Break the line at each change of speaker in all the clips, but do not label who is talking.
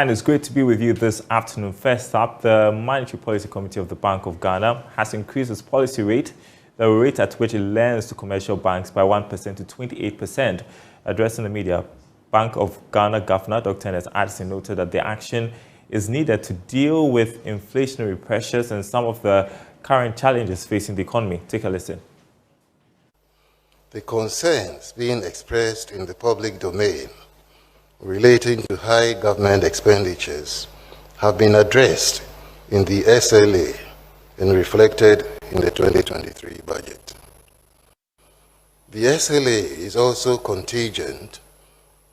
Ryan, it's great to be with you this afternoon. First up, the Monetary Policy Committee of the Bank of Ghana has increased its policy rate, the rate at which it lends to commercial banks, by 1% to 28%. Addressing the media, Bank of Ghana Governor Dr. Ernest Addison noted that the action is needed to deal with inflationary pressures and some of the current challenges facing the economy. Take a listen.
The concerns being expressed in the public domain relating to high government expenditures have been addressed in the SLA and reflected in the 2023 budget. The SLA is also contingent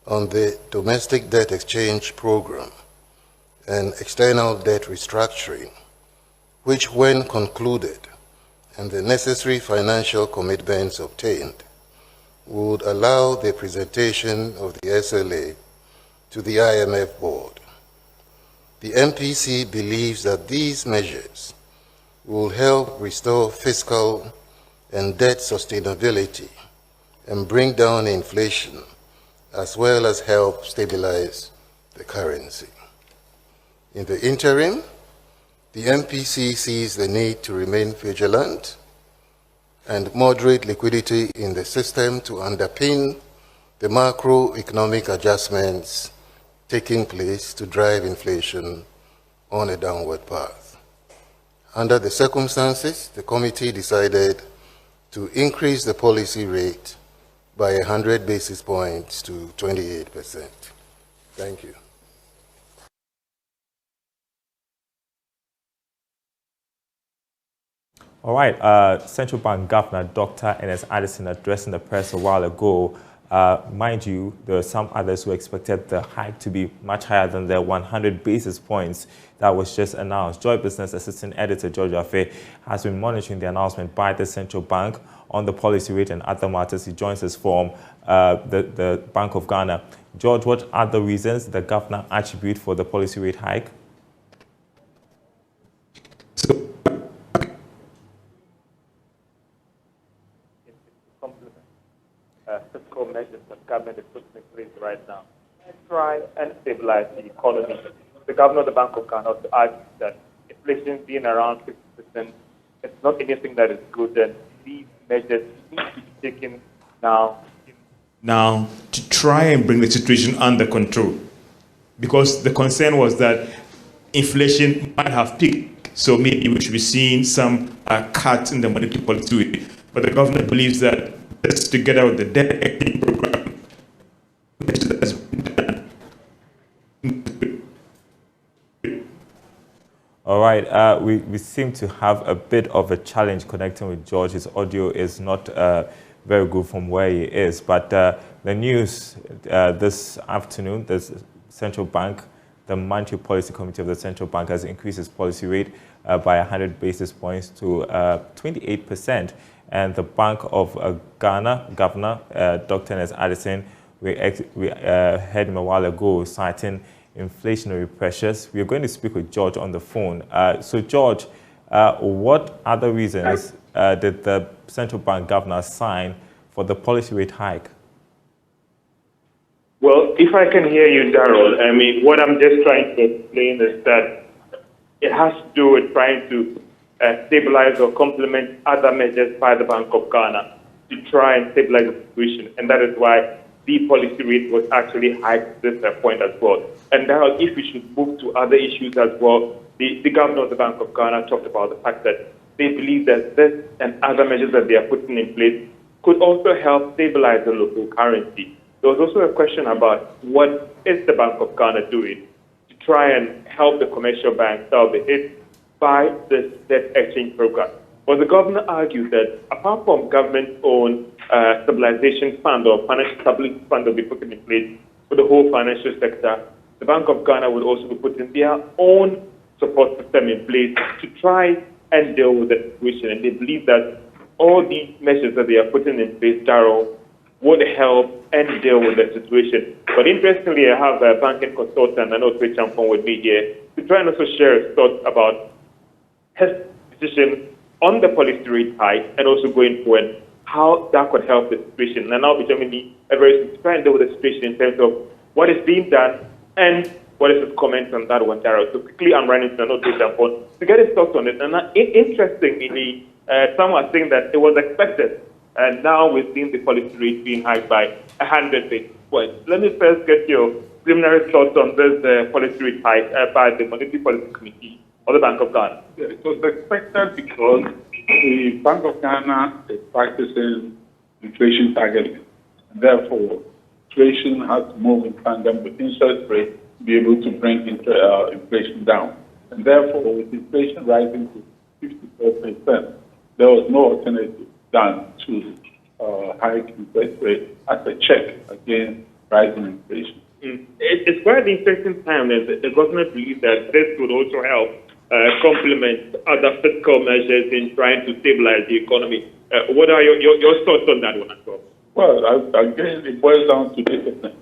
on the domestic debt exchange program and external debt restructuring, which, when concluded and the necessary financial commitments obtained, would allow the presentation of the SLA to the IMF board. The MPC believes that these measures will help restore fiscal and debt sustainability and bring down inflation, as well as help stabilize the currency. In the interim, the MPC sees the need to remain vigilant and moderate liquidity in the system to underpin the macroeconomic adjustments taking place to drive inflation on a downward path. Under the circumstances, the committee decided to increase the policy rate by 100 basis points to 28%. Thank you.
All right, Central Bank Governor Dr. Ernest Addison addressing the press a while ago. Mind you, there were some others who expected the hike to be much higher than the 100 basis points that was just announced. Joy Business Assistant Editor George Afe has been monitoring the announcement by the Central Bank on the policy rate and other matters. He joins us from the Bank of Ghana. George, what are the reasons the governor attribute for the policy rate hike?
Fiscal measures that government is putting in place right now to try and stabilize the economy. The governor of the Bank of Ghana argues that inflation being around 50%, it's not anything that is good, and these measures need to be taken now
to try and bring the situation under control. Because the concern was that inflation might have peaked, so maybe we should be seeing some cuts in the monetary policy rate. But the governor believes that this, together with the debt exchange program, has been done.
All right, we seem to have a bit of a challenge connecting with George. His audio is not very good from where he is. But the news this afternoon, the Central Bank, the Monetary Policy Committee of the Central Bank has increased its policy rate by 100 basis points to 28%. And the Bank of Ghana Governor, Dr. Ernest Addison, we heard him a while ago citing inflationary pressures. We are going to speak with George on the phone. So, George, what other reasons did the Central Bank Governor sign for the policy rate hike?
Well, if I can hear you, Darrell, I mean, what I'm just trying to explain is that it has to do with trying to stabilize or complement other measures by the Bank of Ghana to try and stabilize the situation. And that is why the policy rate was actually hiked at this point as well. And now, if we should move to other issues as well, the governor of the Bank of Ghana talked about the fact that they believe that this and other measures that they are putting in place could also help stabilize the local currency. There was also a question about what is the Bank of Ghana doing to try and help the commercial banks sell the hit by this debt exchange program. Well, the governor argued that apart from government-owned stabilization fund or financial stability fund that will be put in place for the whole financial sector, the Bank of Ghana would also be putting their own support system in place to try and deal with the situation. And they believe that all these measures that they are putting in place, Darrell, would help and deal with the situation. But interestingly, I have a banking consultant, Nano Champon, with me here to try and also share his thoughts about his position on the policy rate hike and also going forward, how that could help the situation. And I'll be joining me to try and deal with the situation in terms of what is being done and what is his comment on that one, Daryl? So quickly, I'm running to another Twitter phone to get his thoughts on it. And interestingly, some are saying that it was expected, and now we're seeing the policy rate being hiked by 100 basis points. Let me first get your preliminary thoughts on this policy rate hike by the Monetary Policy Committee of the Bank of Ghana.
Yeah, it was expected because the Bank of Ghana is practicing inflation targeting. Therefore, inflation has to move in tandem with interest rates to be able to bring inflation down. And therefore, with inflation rising to 54%, there was no alternative than to hike interest rates as a check against rising inflation.
It's quite an interesting time that the government believes that this would also help complement other fiscal measures in trying to stabilize the economy. What are your thoughts on that one as well?
Well, again, it boils down to discipline.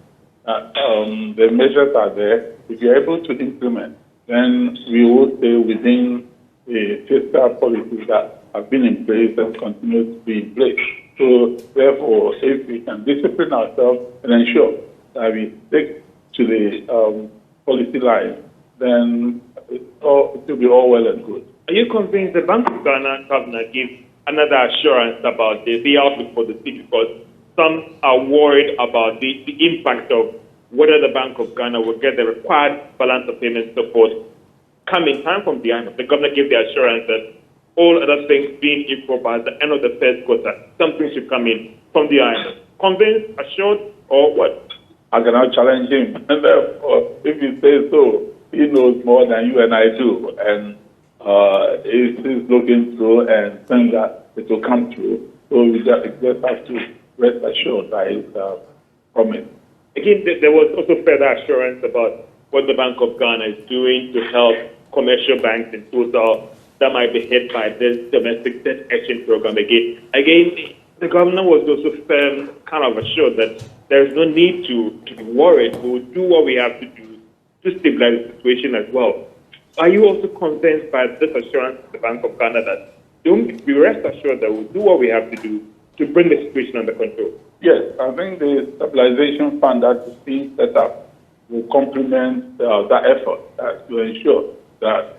The measures are there. If you're able to implement, then we will stay within the fiscal policies that have been in place and continue to be in place. So, therefore, if we can discipline ourselves and ensure that we stick to the policy line, then it will be all well and good.
Are you convinced the Bank of Ghana governor gives another assurance about the outlook for the city? Because some are worried about the impact of whether the Bank of Ghana will get the required balance of payment support coming time from the IMF. The governor gave the assurance that all other things being equal by the end of the first quarter, something should come in from the IMF. Convinced, assured, or what?
I cannot challenge him. And therefore, if you say so, he knows more than you and I do. And he's looking through and saying that it will come through. So we just have to rest assured that his promise.
Again, there was also further assurance about what the Bank of Ghana is doing to help commercial banks in total that might be hit by this domestic debt action program. Again, the governor was also kind of assured that there is no need to be worried. We will do what we have to do to stabilize the situation as well. Are you also convinced by this assurance of the Bank of Ghana that don't be rest assured that we'll do what we have to do to bring the situation under control?
Yes, I think the stabilization fund that is being set up will complement that effort to ensure that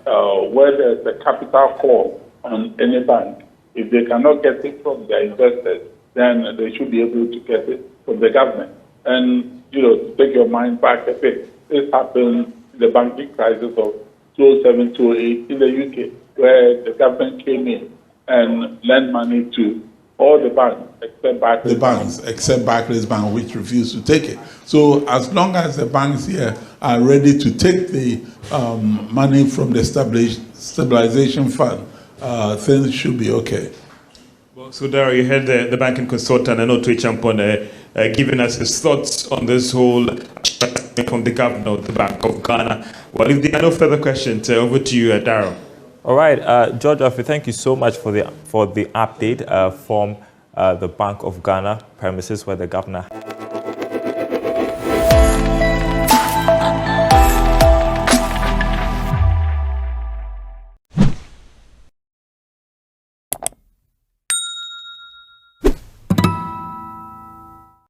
where there's a capital call on any bank, if they cannot get it from their investors, then they should be able to get it from the government. And, to take your mind back a bit, this happened in the banking crisis of 2007, 2008 in the UK, where the government came in and lent money to all the banks except Barclays.
The banks except Barclays Bank, which refused to take it. So as long as the banks here are ready to take the money from the stabilization fund, things should be okay.
Well, so Daryl, you heard the banking consultant, Oto Champon, giving us his thoughts on this whole from the governor of the Bank of Ghana. Well, if there are no further questions, over to you, Daryl.
All right, George Afi, thank you so much for the update from the Bank of Ghana premises where the governor